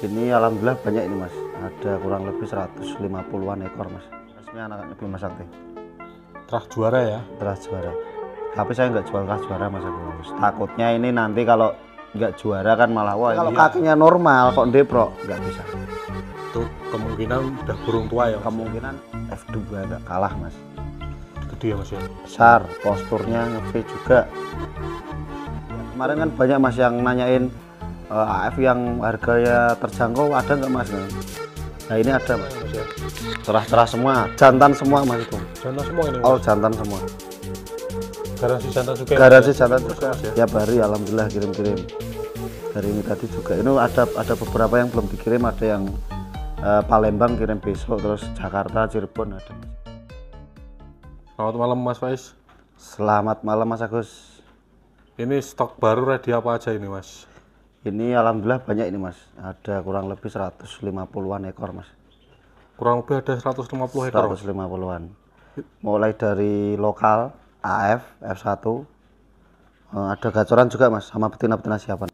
Ini alhamdulillah banyak ini mas, ada kurang lebih 150-an ekor mas. Resmi anak-anak Bima Sakti. Terah juara ya? Terah juara. Tapi saya nggak jual terah juara mas Agus. Takutnya ini nanti kalau nggak juara kan malah wah kalau kakinya normal kok deprok nggak bisa. Itu kemungkinan udah burung tua ya? Kemungkinan F2 nggak kalah mas. Gede ya mas ya? Besar, posturnya nge juga. Kemarin kan banyak mas yang nanyain AF yang harganya terjangkau ada nggak mas? Nah ini ada mas. Cerah-cerah semua, jantan semua mas itu. Jantan semua ini? Oh jantan semua. Garansi jantan juga? Garansi jantan juga. Ya bari alhamdulillah kirim-kirim. Hari ini tadi juga. Ini ada beberapa yang belum dikirim, ada yang Palembang kirim besok, terus Jakarta, Cirebon ada. Selamat malam Mas Faiz. Selamat malam Mas Agus. Ini stok baru ready apa aja ini Mas? Ini alhamdulillah banyak ini mas, ada kurang lebih 150-an ekor mas. Kurang lebih ada 150 ekor? 150-an. Mulai dari lokal, AF, F1, ada gacoran juga mas, sama betina-betina siapan.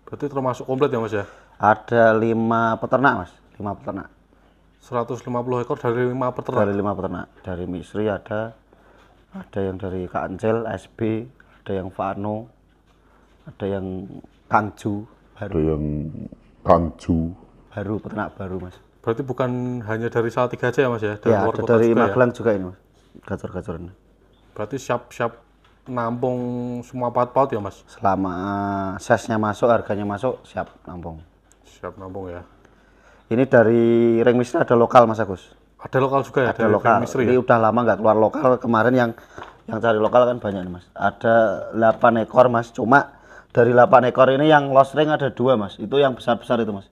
Berarti termasuk komplit ya mas ya? Ada 5 peternak mas, 5 peternak. 150 ekor dari 5 peternak? Dari 5 peternak, dari Misri ada yang dari Kancil, SB, ada yang Fano, ada yang Kangju baru. Ada yang Kangju baru, peternak baru mas. Berarti bukan hanya dari Salatiga aja ya mas ya? Dari Ya, luar ada kota dari juga Magelang ya? juga ini mas, gacor-gacoran. Berarti siap-siap nampung semua paut-paut ya mas? Selama sesnya masuk, harganya masuk, siap nampung. Siap nampung ya. Ini dari ring Misri ada lokal mas Agus. Ada lokal juga ya? Ada lokal. Misri, ini ya? udah lama nggak keluar lokal. Kemarin yang cari lokal kan banyak nih mas. Ada 8 ekor mas. Cuma dari 8 ekor ini yang lost ring ada 2 mas. Itu yang besar-besar itu mas.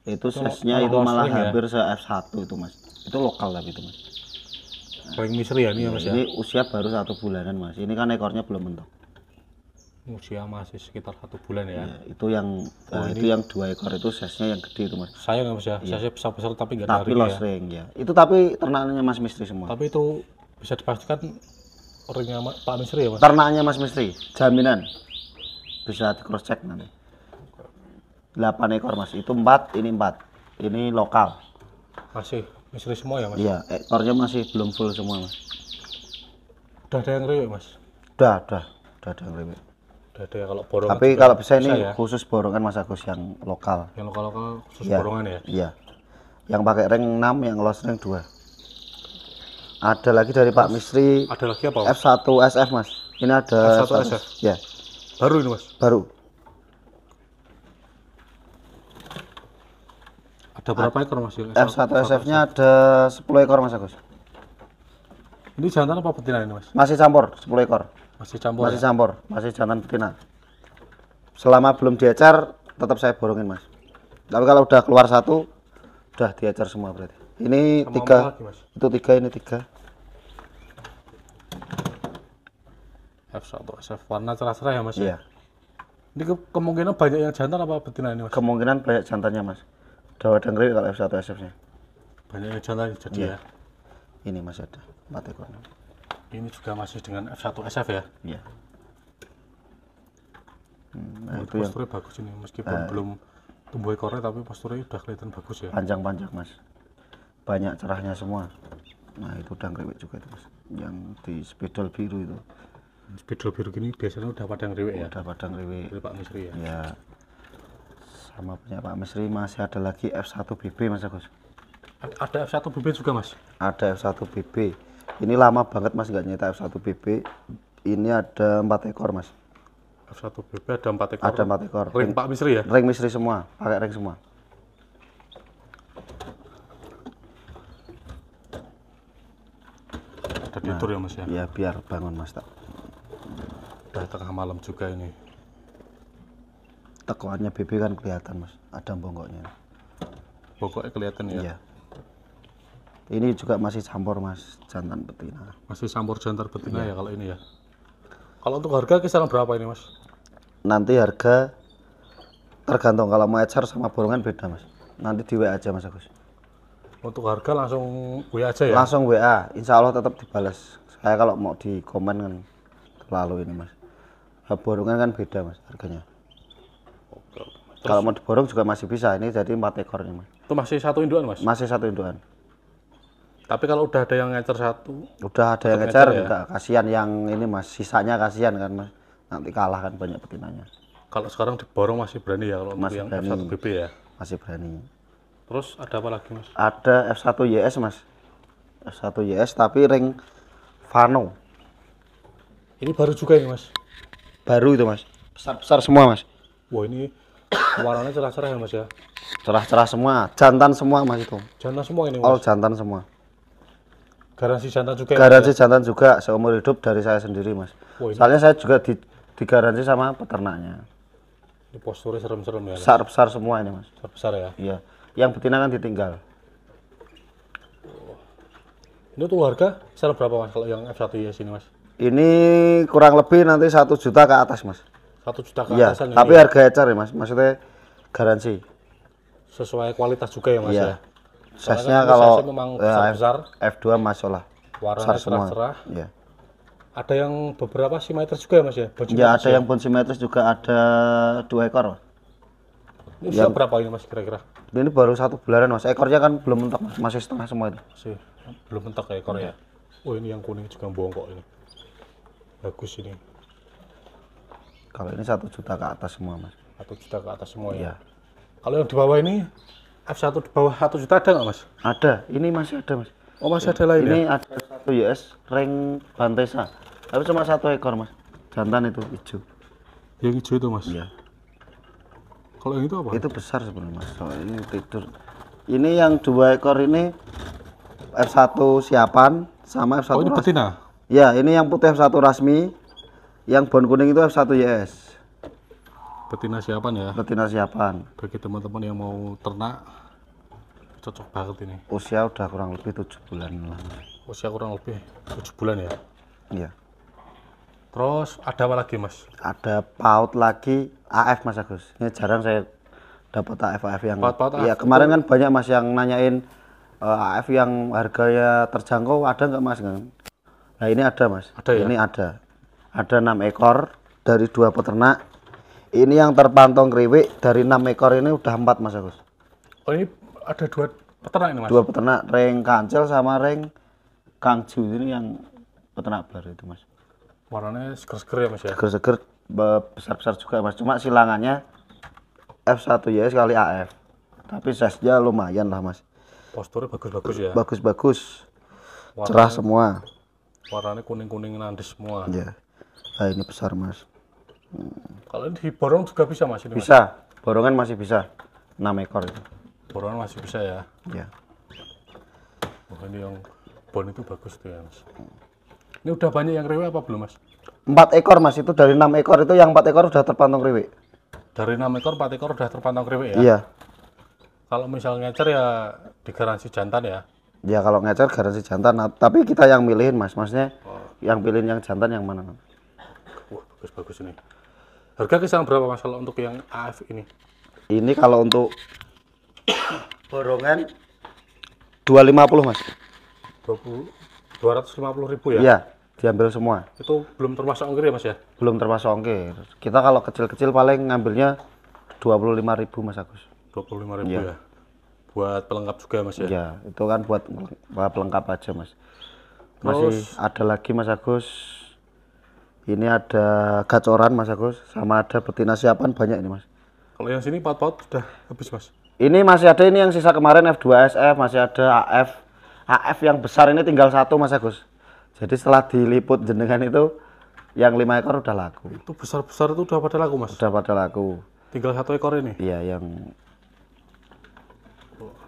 Itu sesnya itu malah hampir se F1 itu mas. Itu lokal tapi itu mas. Ring Misri ya ini ya mas ya? Ini usia baru 1 bulanan mas. Ini kan ekornya belum mentok. Usia masih sekitar 1 bulan ya? Ya, itu yang itu yang 2 ekor itu sesnya yang gede itu mas. Sayang ya mas ya? Sesnya besar-besar tapi nggak ada Tapi ring lost ya? ring ya. Itu tapi ternaknya mas Mistri semua. Tapi itu bisa dipastikan ringnya Pak Misri ya mas? Ternaknya mas Mistri, jaminan. Bisa di cross check nanti. 8 ekor mas, itu 4, ini 4. Ini lokal. Masih Misri semua ya mas? Iya, ekornya masih belum full semua mas. Udah ada yang riwik mas? Udah ada yang riwik. Udah ada ya, kalau borongan. Tapi kalau bisa ini ya? khusus borongan mas Agus yang lokal. Yang lokal-lokal khusus Ya, borongan ya? Iya. Yang pakai ring 6, yang lost ring 2. Ada lagi dari Pak Misri. Ada lagi apa mas? F1 SF mas. Ini ada F1 SF? Ya, Baru ini mas? baru. Ada berapa ekor mas? F1 SF-nya ada 10 ekor mas Agus. Ini jantan apa betina ini mas? Masih campur 10 ekor. Masih campur Masih ya? campur, masih jantan betina. Selama belum diecar, tetap saya borongin mas. Tapi kalau udah keluar 1, udah diecar semua berarti. Ini Sama 3, apa lagi, Mas? itu 3, ini 3. F1 SF warna cerah-cerah ya mas? Iya. Ini kemungkinan banyak yang jantan apa betina ini mas? Kemungkinan banyak jantannya mas. Udah ada ngeri kalau F1 SF-nya. Banyak yang jantan jadi Iya. ya? Ini masih ada 4 ekor. Ini juga masih dengan F1 SF ya? Iya. Nah, itu posturnya bagus ini meskipun belum tumbuh ekornya tapi posturnya udah kelihatan bagus ya? Panjang-panjang mas. Banyak cerahnya semua. Nah itu udah ngeriwik juga itu mas. Yang di spidol biru itu. Spidol biru gini biasanya udah pada ngeriwik ya? Udah pada ngeriwik. Dari Pak Misri ya? Ya. Sama punya Pak Misri masih ada lagi F1 BB mas Agus. Ada F1 BB juga mas? Ada F1 BB. Ini lama banget mas nggak nyetak F1 BB. Ini ada 4 ekor mas. F1 BB ada 4 ekor? Ada 4 ekor. Ring Pak Misri ya? Ring Misri semua, pakai ring semua. Ada tidur ya mas ya? Ya biar bangun mas tak. Udah tengah malam juga ini. Tekuannya BB kan kelihatan mas, ada bongkoknya. Pokoknya kelihatan ya? Iya. Ini juga masih campur mas, jantan betina. Masih campur jantan betina ya kalau ini ya? Kalau untuk harga kisaran berapa ini mas? Nanti harga tergantung, kalau mau ecar sama borongan beda mas. Nanti di WA aja mas Agus. Untuk harga langsung WA aja ya? Langsung WA, insya Allah tetap dibalas. Saya kalau mau di komen kan terlalu ini mas. Borongan kan beda mas harganya. Oke mas. Kalau mau diborong juga masih bisa. Ini jadi 4 ekor ini mas. Itu masih satu induan mas? Masih satu induan. Tapi kalau udah ada yang ngecer satu, udah ada yang ngejar enggak, kasihan yang ini mas, sisanya kasihan kan mas, nanti kalah kan banyak betinanya. Kalau sekarang diborong masih berani ya kalau untuk yang berani. F1 BB ya? Masih berani. Terus ada apa lagi mas? Ada F1 YS mas, F1 YS tapi ring Vano. Ini baru juga ini mas? Baru itu mas, besar-besar semua mas. Wah ini warnanya cerah-cerah ya mas ya? Cerah-cerah semua, jantan semua mas itu. Jantan semua ini mas? All jantan semua. Garansi jantan juga? Garansi ya? Jantan juga, seumur hidup dari saya sendiri mas. Soalnya saya juga digaransi sama peternaknya. Ini posturnya serem-serem ya? Besar-besar semua ini mas. Besar-besar ya? Iya, yang betina kan ditinggal. Ini tuh harga sekarang berapa mas kalau yang F1 YS ini mas? Ini kurang lebih nanti 1 juta ke atas mas. 1 juta ke ya, atasan tapi ini? Harga ecar ya mas, maksudnya garansi. Sesuai kualitas juga ya mas ya? Size-nya kalau memang besar-besar. F2 masuk lah. Warnanya cerah-cerah. Ya. Ada yang beberapa simetris juga ya mas ya? Ya ada yang bone simetris juga, ada 2 ekor. Ini sudah berapa ini mas kira-kira? Ini baru 1 bulanan mas, ekornya kan belum mentok mas, masih setengah semua itu. Masih belum mentok ya ekor ya? Oh ini yang kuning juga bongkok ini. Bagus ini. Kalau ini 1 juta ke atas semua mas. 1 juta ke atas semua ya? Ya. Kalau yang di bawah ini F1 di bawah 1 juta ada nggak mas? Ada, ini masih ada mas. Oh masih ada lain ini ya? Ada 1 US ring Bantesa, tapi cuma 1 ekor mas, jantan itu hijau. Yang hijau itu mas? Iya. Kalau yang itu apa? Itu besar sebenarnya mas, so, ini tidur. Ini yang 2 ekor ini F1 siapan sama F1 oh ini betina? Ya ini yang putih F1 rasmi, yang bone kuning itu F1 YS. Betina siapan ya? Betina siapan. Bagi teman-teman yang mau ternak cocok banget ini. Usia udah kurang lebih 7 bulan lah. Usia kurang lebih 7 bulan ya? Iya. Terus ada apa lagi mas? Ada paut lagi AF mas Agus. Ini jarang saya dapat AF yang paut ya kemarin kan banyak mas yang nanyain AF yang harganya terjangkau, ada nggak mas kan? Nah ini ada mas. Ada ya? Ini ada 6 ekor dari 2 peternak. Ini yang terpantau kriwik dari 6 ekor ini udah 4 mas Agus. Oh ini ada 2 peternak ini mas? 2 peternak, ring kancil sama ring kangju, ini yang peternak baru itu mas. Warnanya seger-seger ya mas ya? Seger-seger, besar-besar juga mas, cuma silangannya F1 YS kali AF, tapi size-nya lumayan lah mas. Posturnya bagus-bagus ya? Bagus-bagus, cerah semua. Warnanya kuning-kuning nandes semua. Ya, nah ini besar mas. Kalau ini diborong juga bisa mas? Ini, bisa, mas? borongan masih bisa, 6 ekor itu. Borongan masih bisa ya? Ya. Oh ini yang bon itu bagus tuh ya mas. Ini udah banyak yang kriwik apa belum mas? 4 ekor mas, itu dari 6 ekor itu yang 4 ekor udah terpantau kriwik. Dari 6 ekor, 4 ekor udah terpantau kriwik ya? Iya. Kalau misal ngecer ya digaransi jantan ya? Ya kalau ngecer garansi jantan, tapi kita yang milihin mas, maksudnya yang pilihin yang jantan yang mana? Wah bagus-bagus ini. Harga kisaran berapa mas kalau untuk yang AF ini? Ini kalau untuk borongan 250 mas. 250.000 ya? Iya, diambil semua. Itu belum termasuk ongkir ya mas ya? Belum termasuk ongkir. Kita kalau kecil-kecil paling ngambilnya 25.000 mas Agus. 25.000 ya. Ya? Buat pelengkap juga mas ya? Ya, itu kan buat pelengkap aja mas. Masih ada lagi mas Agus. Ini ada gacoran mas Agus, sama ada betina siapan banyak ini mas. Kalau yang sini paut-paut sudah habis mas? Ini masih ada, ini yang sisa kemarin F2SF, masih ada AF. AF yang besar ini tinggal 1 mas Agus. Jadi setelah diliput jenengan itu yang 5 ekor udah laku. Itu besar-besar itu udah pada laku mas? Udah pada laku. Tinggal 1 ekor ini? Iya,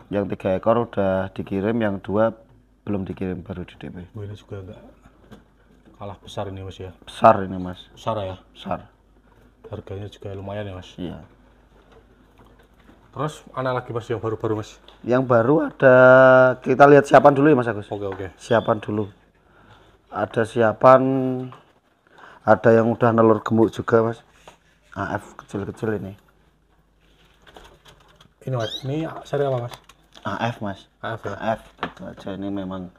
yang 3 ekor udah dikirim, yang 2 belum dikirim, baru di DP. Oh, ini juga enggak kalah besar ini mas ya? Besar ini mas. Besar ya? Besar. Harganya juga lumayan ya mas? Iya. Terus mana lagi mas yang baru-baru mas? Yang baru ada, kita lihat siapan dulu ya mas Agus. Oke. Siapan dulu. Ada siapan, ada yang udah nelur gemuk juga mas. AF kecil-kecil ini. Ini mas, ini seri apa mas? AF mas. AF ya? AF gitu aja, ini memang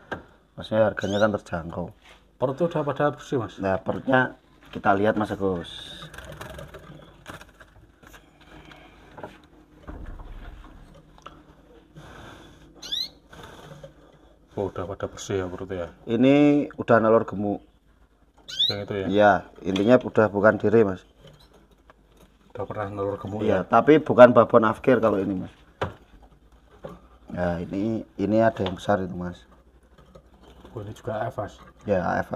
maksudnya harganya kan terjangkau. Perutnya udah pada bersih mas? Nah perutnya kita lihat mas Agus. Oh, udah pada bersih ya berarti ya. Ini udah nalur gemuk. Yang itu ya. Ya, intinya udah bukan diri mas. Udah pernah nalur gemuk Iya, ya. tapi bukan babon afkir kalau ini mas. Ya, ini ada yang besar itu mas. Oh, ini juga AF mas. Ya, AF.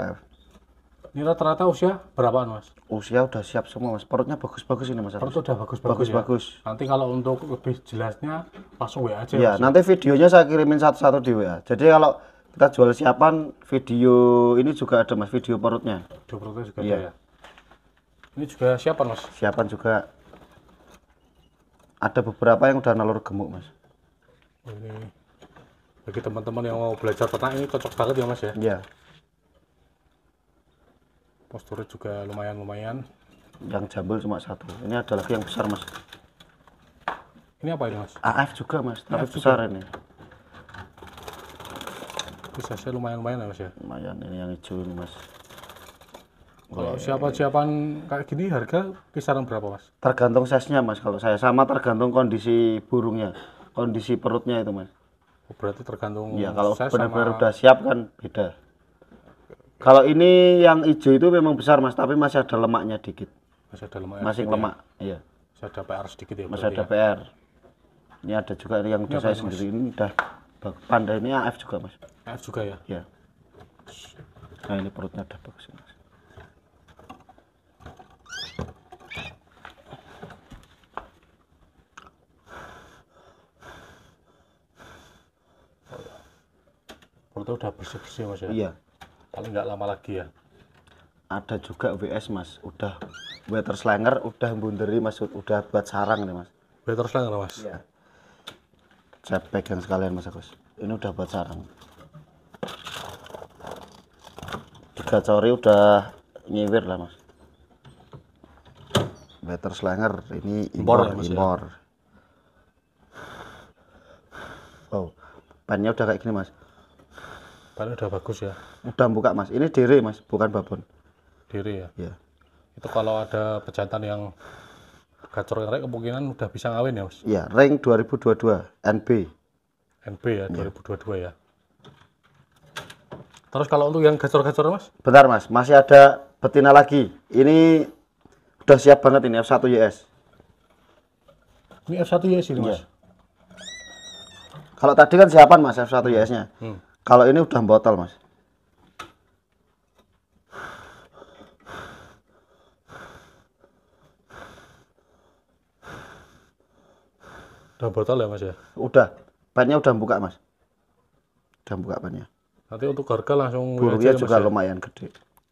Ini rata-rata usia berapaan mas? Usia udah siap semua mas. Perutnya bagus-bagus ini mas. Perut udah bagus-bagus ya. Bagus. Nanti kalau untuk lebih jelasnya langsung WA aja Ya, mas. nanti videonya saya kirimin satu-satu di WA. Jadi kalau kita jual siapan, video ini juga ada mas, video perutnya. Video perutnya juga Iya. ada ya. Ini juga siapa mas? Siapan juga ada beberapa yang udah nalur gemuk mas. Oh, ini bagi teman-teman yang mau belajar ternak ini cocok banget ya mas ya. Iya. Posturnya juga lumayan-lumayan. Yang jambul cuma satu. Ini ada lagi yang besar mas. Ini apa ini mas? AF juga mas, tapi AF besar ini. Bisa saya lumayan-lumayan ya mas ya. Lumayan ini yang hijau ini mas. Kalau siapan kayak gini harga kisaran berapa mas? Tergantung size-nya mas. Kalau saya sama tergantung kondisi burungnya, kondisi perutnya itu mas. Oh, berarti tergantung Ya kalau size benar-benar sama udah siap kan beda. Kalau ini yang hijau itu memang besar mas, tapi masih ada lemaknya dikit. masih ada lemak. Masih lemak, iya. Masih ada PR sedikit ya. Masih berarti ada ya? PR. Ini ada juga yang udah apa saya ini, Mas? sendiri. Ini udah pandai, ini AF juga mas. AF juga ya. Ya. Nah ini perutnya udah bagus mas. Perutnya udah bersih-bersih mas ya. Iya. Paling nggak lama lagi ya. Ada juga WS mas, udah water slanger, udah bunderi mas, udah buat sarang nih mas. Better slang mas. Iya. Saya pegang sekalian mas Agus. Ini udah buat sarang. Digacori udah nyiwir lah mas. Water slanger ini Impor impor. ya, Mas, ya? Impor. Oh, bannya udah kayak gini mas. Paling udah bagus ya. Udah buka mas. Ini diri mas, bukan babon. Diri ya. Ya. Itu kalau ada pejantan yang gacor ngerek kemungkinan udah bisa ngawin ya mas. Iya, ring 2022 NB. NB ya 2022 ya. Terus kalau untuk yang gacor-gacor mas? Bentar mas, masih ada betina lagi. Ini udah siap banget ini F1 YS. Ini F1 ya sini mas. Iya. Kalau tadi kan siapan mas F1 YS-nya. Kalau ini udah botol mas. Udah botol ya mas ya. Udah, bannya udah buka mas. Udah buka bannya. Nanti untuk harga langsung Burungnya aja, juga Mas, ya? lumayan gede.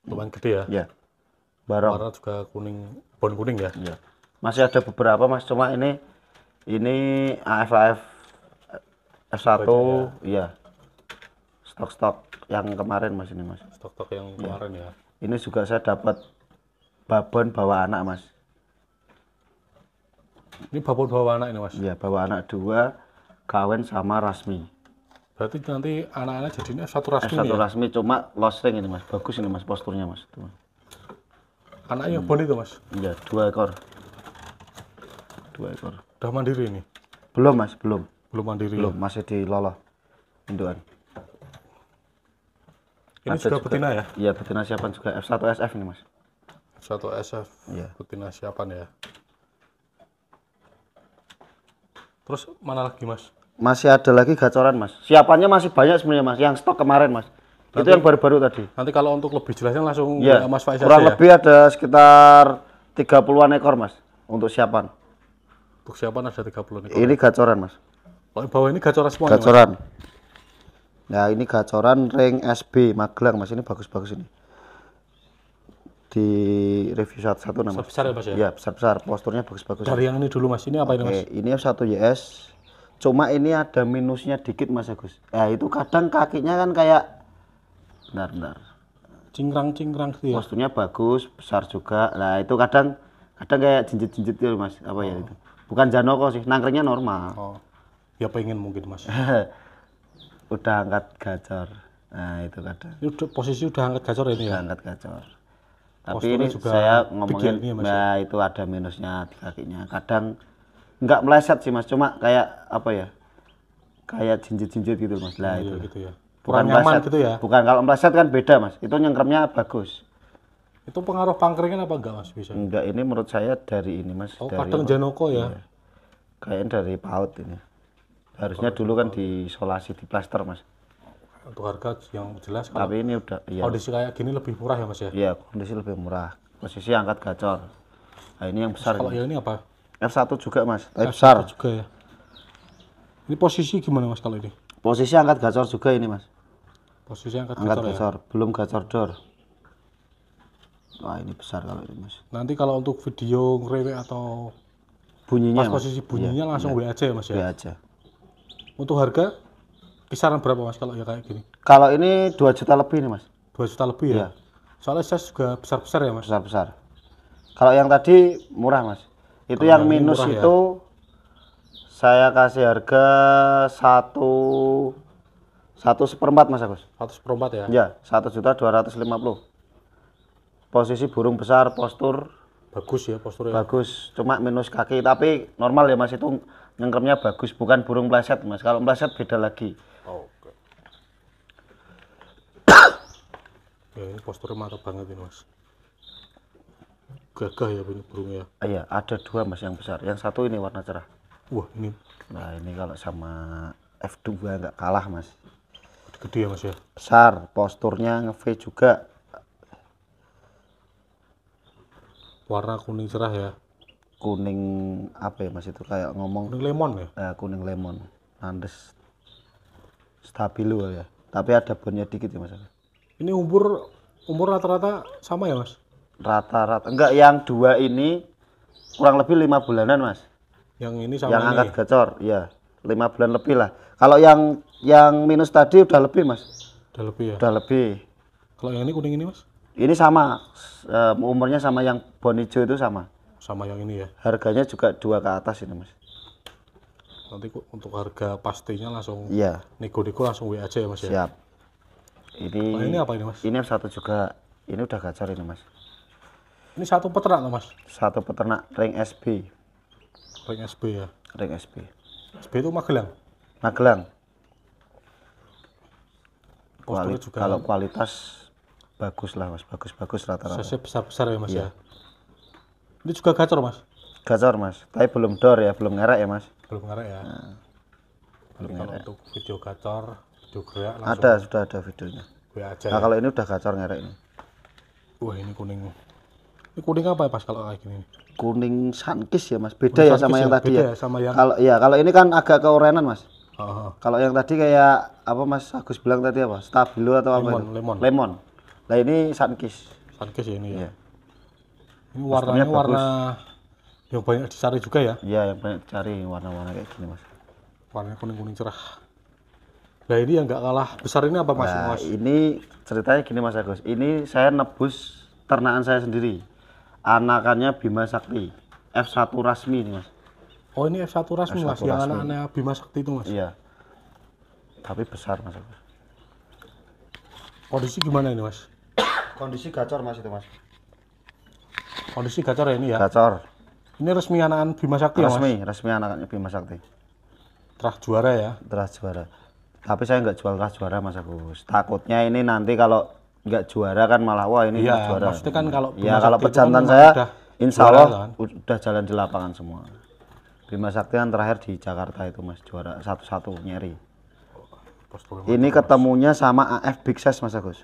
Lumayan gede ya. Ya, barong. Warna juga kuning, bon kuning ya. Ya. Masih ada beberapa mas, cuma ini AF F1, iya. Stok-stok yang kemarin mas ini mas. Stok-stok yang kemarin ya. Ini juga saya dapat babon bawa anak mas. Ini babon bawa anak ini mas. Iya, bawa anak 2, kawin sama Rasmi. Berarti nanti anak-anak jadinya satu rasmi F1 ya. Rasmi cuma lost ring ini mas. Bagus ini mas posturnya mas. Tuh, Mas. Anaknya bon itu mas. Iya, 2 ekor. 2 ekor. Udah mandiri ini. Belum mas, belum. Belum mandiri. Belum, Ya? masih di loloh. Indukan. Ini Ada juga betina ya. Iya, betina siapan juga F1 SF ini mas. Satu SF. Iya. Betina siapan ya. Terus mana lagi mas? Masih ada lagi gacoran mas. Siapannya masih banyak sebenarnya mas. Yang stok kemarin mas. Itu yang baru-baru tadi. Nanti kalau untuk lebih jelasnya langsung Iya. Mas Faiz Kurang aja ya. lebih ada sekitar 30-an ekor mas untuk siapan. Untuk siapan ada 30 nih. Ini gacoran mas. Kalau bawah ini gacoran semua. Mas? Gacoran. Nah ini gacoran ring SB Magelang mas. Ini bagus-bagus ini. Di review satu-satu nama. Besar ya mas ya. Iya besar-besar. Posturnya bagus-bagus. Dari yang ini dulu mas. Ini apa ini mas? Oke, ini F1 YS. Cuma ini ada minusnya dikit mas Agus. Ya itu kadang kakinya kan kayak benar. Cingkrang-cingkrang gitu ya. Posturnya bagus, besar juga. Nah itu kadang kayak jinjit-jinjit gitu mas. Apa ya itu? Bukan Janoko sih, nangkringnya normal. Oh. Ya pengen mungkin mas. Udah angkat gacor. Nah itu kadang. Ini udah, posisi udah angkat gacor ini Udah ya. angkat gacor. Tapi Posturnya ini juga saya big ngomongin, ya ini ya, Mas, nah itu ada minusnya di kakinya. Kadang nggak meleset sih mas, cuma kayak apa ya? Kayak jinjit-jinjit gitu mas. Lah Iya itu. gitu ya. kurang nyaman gitu ya. Bukan, kalau meleset kan beda mas, itu nyengkremnya bagus. Itu pengaruh pangkringan apa enggak mas bisa? Enggak, ini menurut saya dari ini mas. Oh, dari kadang Janoko ya. Iya. Kayaknya dari PAUD ini. Harusnya dulu kan diisolasi, di plaster mas. Untuk harga yang jelas kalau Tapi ini udah, iya. kondisi kayak gini lebih murah ya mas ya. Iya, kondisi lebih murah. Posisi angkat gacor. Nah ini yang besar. Kalau Ini. yang ini apa? F1 juga mas, tapi F1 besar. juga ya. Ini posisi gimana mas kalau ini? Posisi angkat gacor juga ini mas. Posisi angkat Angkat gacor ya. gacor, belum gacor door. Wah ini besar kalau ini mas. Nanti kalau untuk video ngerewe atau Bunyinya pas mas. posisi bunyinya langsung WA aja ya mas ya. Iya aja. Untuk harga kisaran berapa mas kalau ya kayak gini? Kalau ini 2 juta lebih nih mas. 2 juta lebih ya? Iya. Soalnya size juga besar-besar ya mas. Besar-besar. Kalau yang tadi murah mas. Itu yang yang ini minus murah ya? itu saya kasih harga 1/4 mas Agus. 1/4 ya? Ya, 1.250.000. Posisi burung besar, postur Bagus ya posturnya. bagus, cuma minus kaki, tapi normal ya mas, itu nyengkremnya bagus, bukan burung meleset mas. Kalau meleset beda lagi. Oke. Ya ini posturnya mantap banget ini mas. Gagah ya ini burungnya. Iya, ada 2 mas yang besar. Yang satu ini warna cerah. Wah ini Nah ini kalau sama F2 nggak kalah mas. gede ya mas ya. Besar, posturnya nge-V juga. Warna kuning cerah ya. Kuning apa ya mas, itu kayak ngomong Kuning lemon ya. kuning lemon, Andes stabilo ya. Tapi ada bonnya dikit ya mas. Ini umur rata-rata sama ya mas? Rata-rata enggak, yang 2 ini kurang lebih 5 bulanan mas. Yang ini sama Yang ini. angkat gacor, ya 5 bulan lebih lah. Kalau yang minus tadi udah lebih mas. Udah lebih ya. Udah lebih. Kalau yang ini kuning ini mas? Ini sama, umurnya sama yang bon hijau itu sama. Sama yang ini ya. Harganya juga 2 ke atas ini mas. Nanti untuk harga pastinya langsung Iya, nego-nego langsung WA aja ya mas ya. siap. Kalau ini apa ini mas? Ini satu juga, ini udah gacor ini mas. Ini satu peternak loh mas. Satu peternak ring SB, Ring SB ya. ring SB. SB itu Magelang. Magelang. Posturnya juga Kalau kualitas bagus lah mas, bagus rata-rata. size besar-besar ya mas Iya. ya. Ini juga gacor mas. Gacor mas, tapi belum door ya, belum ngerek ya mas. Belum ngarek ya. Jadi kalau untuk video gacor, video gerak langsung Ada, sudah ada videonya. WA aja Nah ya. kalau ini udah gacor ngerek ini. Wah ini kuning. Ini kuning apa ya pas kalau kayak gini? Kuning sunkist ya mas, beda ya sama Sunkist yang ya? tadi Beda ya. ya sama yang- Kalau ini kan agak keorenan mas. Heeh. Kalau yang tadi kayak apa mas Agus bilang tadi apa? Stabilo atau apa Lemon, itu? lemon. Lemon. Nah ini sunkist. Sunkist ya ini ya. Iya. Ini warnanya bagus. warna yang banyak dicari juga ya. Iya, yang banyak cari warna-warna kayak gini mas. Warnanya kuning-kuning cerah. Nah ini yang nggak kalah besar ini apa mas? Nah Mas? ini ceritanya gini mas Agus. Ini saya nebus ternakan saya sendiri. Anakannya Bima Sakti. F1 rasmi ini mas. Oh ini F1 rasmi mas, F1 yang rasmi. anak-anak Bima Sakti itu mas. Iya. Tapi besar mas Agus. Kondisi gimana ini mas? Kondisi gacor mas itu mas. Kondisi gacor ya ini ya. Gacor. Ini resmi anakan Bima Sakti ya mas. Resmi anakannya Bima Sakti. Terah juara ya. Terus juara. Tapi saya nggak jual terus juara mas Agus. Takutnya ini nanti kalau nggak juara kan malah wah ini Iya, nggak juara. maksudnya kan kalau Bima ya kalau Sakti itu pejantan kan saya udah insya juara Allah kan. udah jalan di lapangan semua. Bima Sakti kan terakhir di Jakarta itu mas, juara satu-satu nyeri. Posturnya Ini ketemunya sama AF Big Size mas Agus.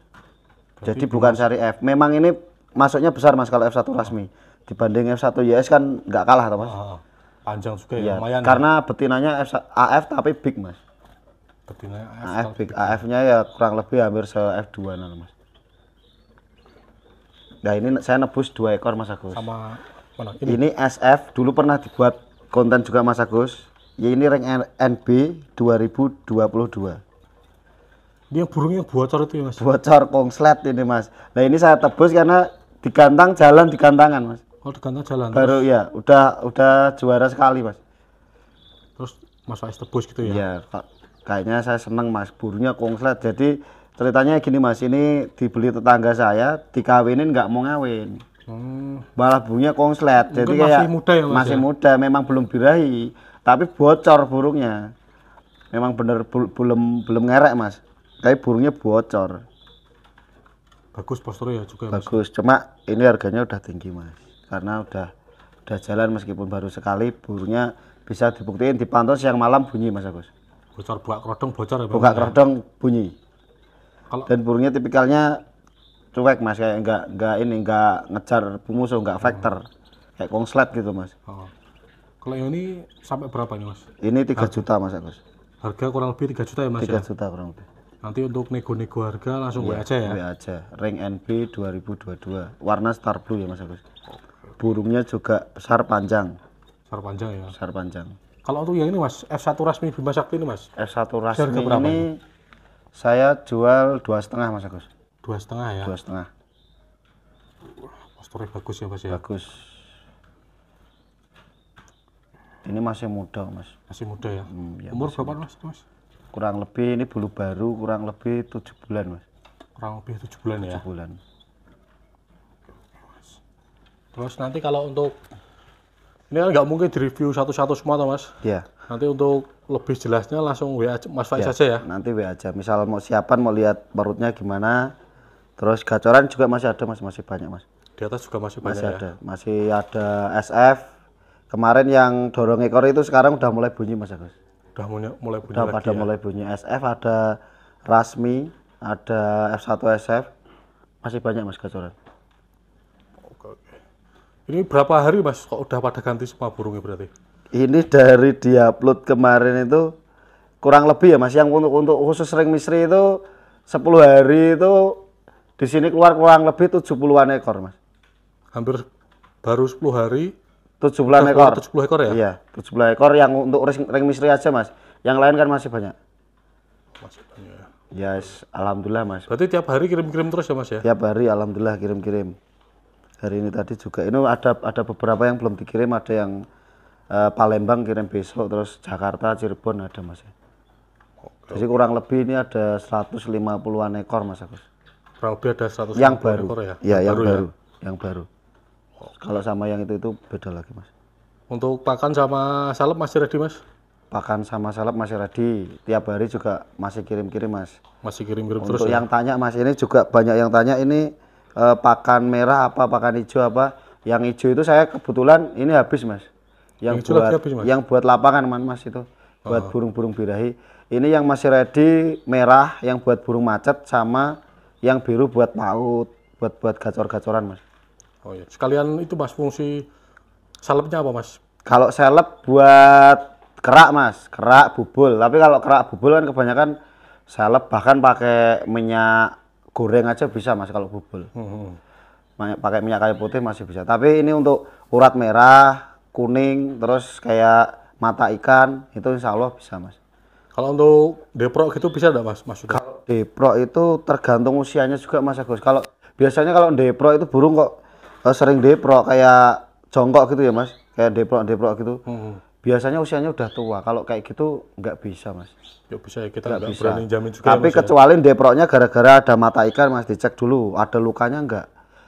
Jadi bukan seri F. Memang ini masuknya besar mas kalau F1 rasmi. Dibanding F1 YS kan nggak kalah toh mas. Ah, panjang juga ya, Iya, lumayan. karena betinanya AF tapi big mas. Betinanya AF big, AF-nya ya kurang lebih hampir se F2 mas. Nah ini saya nebus 2 ekor mas Agus. sama mana? Ini SF dulu pernah dibuat konten juga mas Agus. Ya ini rank NB 2022. Dia burungnya bocor itu ya mas. Bocor kongslet ini mas. Nah ini saya tebus karena digantang jalan di gantangan mas. Oh digantang jalan. Baru ya udah juara sekali mas. Terus mas Faiz tebus gitu ya. Iya kayaknya saya seneng mas, burungnya kongslet. Jadi ceritanya gini mas, ini dibeli tetangga saya, dikawinin nggak mau ngawin, malah burungnya kongslet. Jadi Mungkin kayak masih muda ya, Mas, masih ya? muda, memang belum birahi, tapi bocor burungnya. Memang bener belum ngerek mas. tapi burungnya bocor. Bagus posturnya ya juga ya, Mas. Bagus, cuma ini harganya udah tinggi mas, karena udah jalan meskipun baru sekali, burungnya bisa dibuktiin dipantau siang malam bunyi mas Agus. Bocor buka kerodong bocor ya. Buka kerodong bunyi. Kalau Dan burungnya tipikalnya cuek mas, kayak nggak ngejar musuh, nggak fighter, kayak kongslet gitu mas. oh. Kalau yang ini sampai berapa ini mas? Ini 3 juta mas Agus. Harga kurang lebih 3 juta ya mas 3 ya? juta kurang lebih. Nanti untuk nego-nego harga langsung WA aja ya? WA aja. Ring NB 2022, warna Star Blue ya mas Agus. Burungnya juga besar panjang. Besar panjang ya. Besar panjang. Kalau untuk yang ini mas, F1 Rasmi Bima Sakti ini mas? F1 Harga Rasmi berapa ini saya jual 2,5 mas Agus. 2,5 ya? 2,5. Posturnya bagus ya mas ya? Bagus. Ini masih muda mas. Masih muda ya? Ya, Umur berapa mas? Kurang lebih ini bulu baru, kurang lebih 7 bulan mas. Kurang lebih 7 bulan ya? 7 bulan. Terus nanti kalau untuk ini kan nggak mungkin direview satu-satu semua toh mas? Iya. Nanti untuk lebih jelasnya langsung WA Mas Faiz Ya, aja ya? nanti WA aja. Misal mau siapan, mau lihat parutnya gimana. Terus gacoran juga masih ada mas, masih banyak mas. Di atas juga masih banyak Masih ya? ada, masih ada SF. Kemarin yang dorong ekor itu sekarang udah mulai bunyi mas Agus. Udah mulai bunyi Udah lagi pada ya? mulai bunyi. SF ada Rasmi, ada F1 SF. Masih banyak mas gacoran. Oke. Ini berapa hari mas kok udah pada ganti semua burungnya berarti? Ini dari diupload kemarin itu kurang lebih ya mas, yang untuk khusus ring misteri itu 10 hari itu di sini keluar kurang lebih 70-an ekor mas. Hampir baru 10 hari 70-an ekor. 70 ekor ya? Iya, 70 ekor yang untuk ring misteri aja mas. Yang lain kan masih banyak. Masih banyak ya. Yes, alhamdulillah mas. Berarti tiap hari kirim-kirim terus ya mas ya? Tiap hari alhamdulillah kirim-kirim. Hari ini tadi juga. Ini ada beberapa yang belum dikirim, ada yang Palembang kirim besok, terus Jakarta, Cirebon ada mas. Jadi kurang lebih ini ada 150-an ekor mas Agus. Kurang lebih ada 100 Yang baru. ekor ya? Ya, yang baru baru. ya? Yang baru. Kalau sama yang itu beda lagi mas. Untuk pakan sama salep masih ready mas? Pakan sama salep masih ready. Tiap hari juga masih kirim-kirim mas. Masih kirim-kirim terus Untuk ya? yang tanya mas, ini juga banyak yang tanya ini pakan merah apa, pakan hijau apa. Yang hijau itu saya kebetulan ini habis mas. Yang hijau buat lagi habis, Mas? yang buat lapangan mas itu. Buat burung-burung birahi. Ini yang masih ready merah, yang buat burung macet, sama yang biru buat paut, buat gacor-gacoran mas. Oh iya. Sekalian itu mas fungsi salepnya apa mas? Kalau seleb buat kerak mas, kerak bubul. Tapi kalau kerak bubul kan kebanyakan seleb, bahkan pakai minyak goreng aja bisa mas kalau bubul. Pakai minyak kayu putih masih bisa. Tapi ini untuk urat merah, kuning, terus kayak mata ikan itu insya Allah bisa mas. Kalau untuk deprok gitu bisa enggak mas? Kalau deprok itu tergantung usianya juga mas Agus. Kalau biasanya kalau deprok itu burung kok sering deprok kayak jongkok gitu ya mas, kayak deprok gitu. Biasanya usianya udah tua. Kalau kayak gitu nggak bisa mas. Ya bisa ya, kita Nggak nggak bisa. berani jamin juga Tapi ya, mas, kecuali deproknya gara-gara ada mata ikan mas, dicek dulu ada lukanya nggak.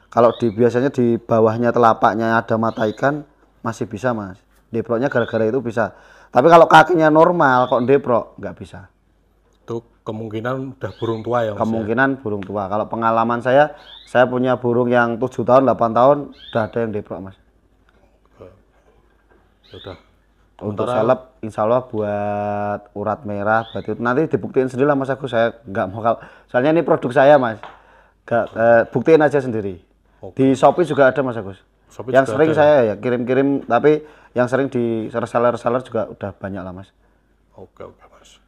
Kalau biasanya di bawahnya telapaknya ada mata ikan masih bisa mas. Deproknya gara-gara itu bisa. Tapi kalau kakinya normal kok deprok nggak bisa. Itu kemungkinan udah burung tua ya mas? Kemungkinan burung tua. Kalau pengalaman saya punya burung yang 7 tahun, 8 tahun udah ada yang deprok mas. Ya udah. Untuk seleb insya Allah buat urat merah, buat itu nanti dibuktiin sendiri lah mas Agus. Saya nggak mau soalnya ini produk saya mas. Buktiin aja sendiri. Di Shopee juga ada mas Agus. Shopee Yang juga sering ada, saya ya kirim-kirim, tapi yang sering di reseller juga udah banyak lah mas. Oke mas.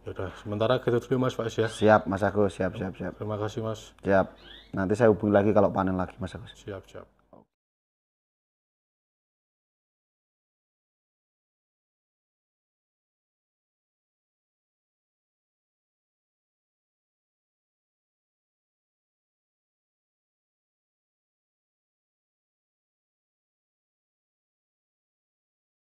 Ya udah, sementara gitu dulu mas Faiz ya. Siap mas Agus, siap. Terima kasih mas. Siap. Nanti saya hubungi lagi kalau panen lagi mas Agus. Siap.